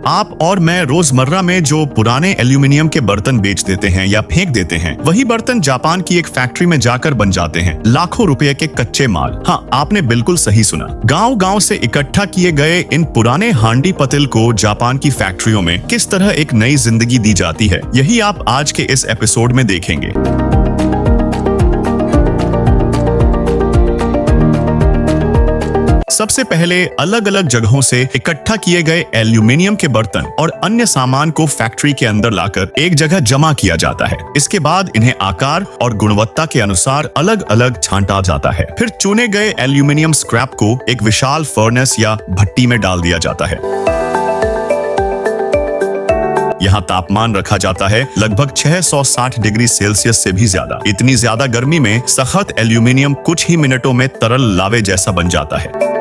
आप और मैं रोजमर्रा में जो पुराने एल्यूमिनियम के बर्तन बेच देते हैं या फेंक देते हैं, वही बर्तन जापान की एक फैक्ट्री में जाकर बन जाते हैं लाखों रुपए के कच्चे माल। हाँ, आपने बिल्कुल सही सुना। गांव-गांव से इकट्ठा किए गए इन पुराने हांडी पतिल को जापान की फैक्ट्रियों में किस तरह एक नई जिंदगी दी जाती है, यही आप आज के इस एपिसोड में देखेंगे। सबसे पहले अलग अलग जगहों से इकट्ठा किए गए एल्यूमिनियम के बर्तन और अन्य सामान को फैक्ट्री के अंदर लाकर एक जगह जमा किया जाता है। इसके बाद इन्हें आकार और गुणवत्ता के अनुसार अलग अलग छांटा जाता है। फिर चुने गए एल्यूमिनियम स्क्रैप को एक विशाल फर्नेस या भट्टी में डाल दिया जाता है। यहाँ तापमान रखा जाता है लगभग 660 डिग्री सेल्सियस से भी ज्यादा। इतनी ज्यादा गर्मी में सख्त एल्यूमिनियम कुछ ही मिनटों में तरल लावे जैसा बन जाता है।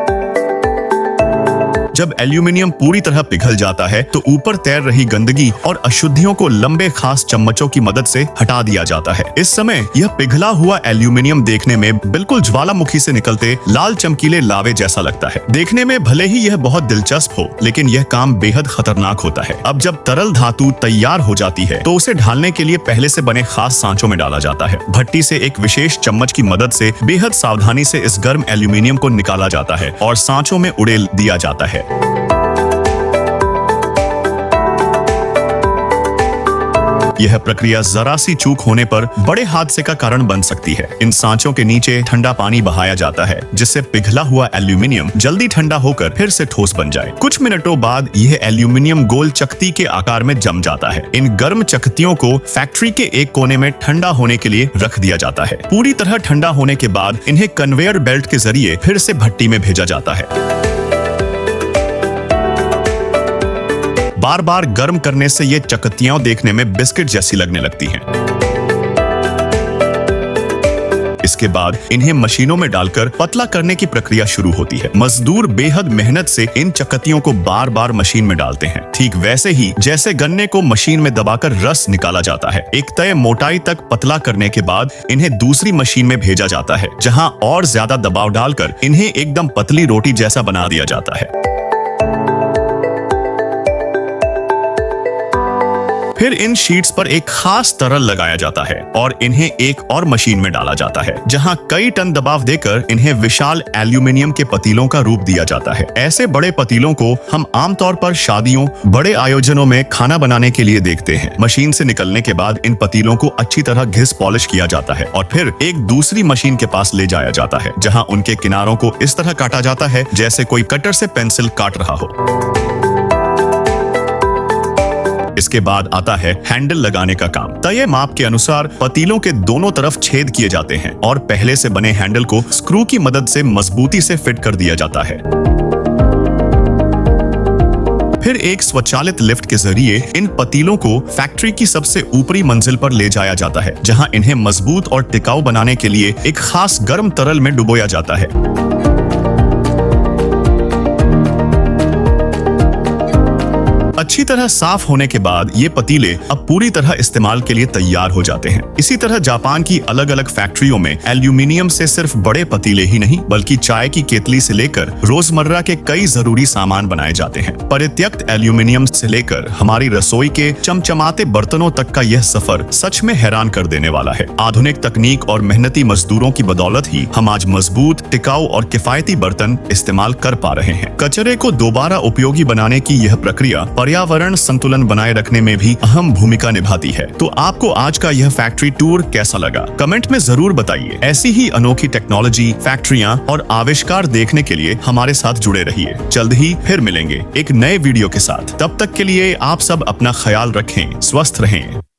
जब एल्यूमिनियम पूरी तरह पिघल जाता है तो ऊपर तैर रही गंदगी और अशुद्धियों को लंबे खास चम्मचों की मदद से हटा दिया जाता है। इस समय यह पिघला हुआ एल्यूमिनियम देखने में बिल्कुल ज्वालामुखी से निकलते लाल चमकीले लावे जैसा लगता है। देखने में भले ही यह बहुत दिलचस्प हो, लेकिन यह काम बेहद खतरनाक होता है। अब जब तरल धातु तैयार हो जाती है तो उसे ढालने के लिए पहले से बने खास सांचों में डाला जाता है। भट्टी से एक विशेष चम्मच की मदद से बेहद सावधानी से इस गर्म एल्यूमिनियम को निकाला जाता है और सांचों में उड़ेल दिया जाता है। यह प्रक्रिया जरा सी चूक होने पर बड़े हादसे का कारण बन सकती है। इन सांचों के नीचे ठंडा पानी बहाया जाता है जिससे पिघला हुआ एल्यूमिनियम जल्दी ठंडा होकर फिर से ठोस बन जाए। कुछ मिनटों बाद यह एल्यूमिनियम गोल चकती के आकार में जम जाता है। इन गर्म चकतियों को फैक्ट्री के एक कोने में ठंडा होने के लिए रख दिया जाता है। पूरी तरह ठंडा होने के बाद इन्हें कन्वेयर बेल्ट के जरिए फिर से भट्टी में भेजा जाता है। बार बार गर्म करने से ये चकतियां देखने में बिस्किट जैसी लगने लगती हैं। इसके बाद इन्हें मशीनों में डालकर पतला करने की प्रक्रिया शुरू होती है। मजदूर बेहद मेहनत से इन चकतियों को बार बार मशीन में डालते हैं, ठीक वैसे ही जैसे गन्ने को मशीन में दबाकर रस निकाला जाता है। एक तय मोटाई तक पतला करने के बाद इन्हें दूसरी मशीन में भेजा जाता है, जहां और ज्यादा दबाव डालकर इन्हें एकदम पतली रोटी जैसा बना दिया जाता है। फिर इन शीट्स पर एक खास तरल लगाया जाता है और इन्हें एक और मशीन में डाला जाता है, जहां कई टन दबाव देकर इन्हें विशाल एल्यूमिनियम के पतीलों का रूप दिया जाता है। ऐसे बड़े पतीलों को हम आमतौर पर शादियों, बड़े आयोजनों में खाना बनाने के लिए देखते हैं। मशीन से निकलने के बाद इन पतीलों को अच्छी तरह घिस पॉलिश किया जाता है और फिर एक दूसरी मशीन के पास ले जाया जाता है, जहां उनके किनारों को इस तरह काटा जाता है जैसे कोई कटर से पेंसिल काट रहा हो। इसके बाद आता है हैंडल लगाने का काम। तय माप के अनुसार पतीलों के दोनों तरफ छेद किए जाते हैं और पहले से बने हैंडल को स्क्रू की मदद से मजबूती से फिट कर दिया जाता है। फिर एक स्वचालित लिफ्ट के जरिए इन पतीलों को फैक्ट्री की सबसे ऊपरी मंजिल पर ले जाया जाता है, जहां इन्हें मजबूत और टिकाऊ बनाने के लिए एक खास गर्म तरल में डुबोया जाता है। अच्छी तरह साफ होने के बाद ये पतीले अब पूरी तरह इस्तेमाल के लिए तैयार हो जाते हैं। इसी तरह जापान की अलग अलग फैक्ट्रियों में एल्यूमिनियम से सिर्फ बड़े पतीले ही नहीं, बल्कि चाय की केतली से लेकर रोजमर्रा के कई जरूरी सामान बनाए जाते हैं। परित्यक्त एल्यूमिनियम से लेकर हमारी रसोई के चमचमाते बर्तनों तक का यह सफर सच में हैरान कर देने वाला है। आधुनिक तकनीक और मेहनती मजदूरों की बदौलत ही हम आज मजबूत, टिकाऊ और किफायती बर्तन इस्तेमाल कर पा रहे हैं। कचरे को दोबारा उपयोगी बनाने की यह प्रक्रिया पर्यावरण संतुलन बनाए रखने में भी अहम भूमिका निभाती है। तो आपको आज का यह फैक्ट्री टूर कैसा लगा? कमेंट में जरूर बताइए। ऐसी ही अनोखी टेक्नोलॉजी, फैक्ट्रियां और आविष्कार देखने के लिए हमारे साथ जुड़े रहिए। जल्द ही फिर मिलेंगे एक नए वीडियो के साथ। तब तक के लिए आप सब अपना ख्याल रखें, स्वस्थ रहें।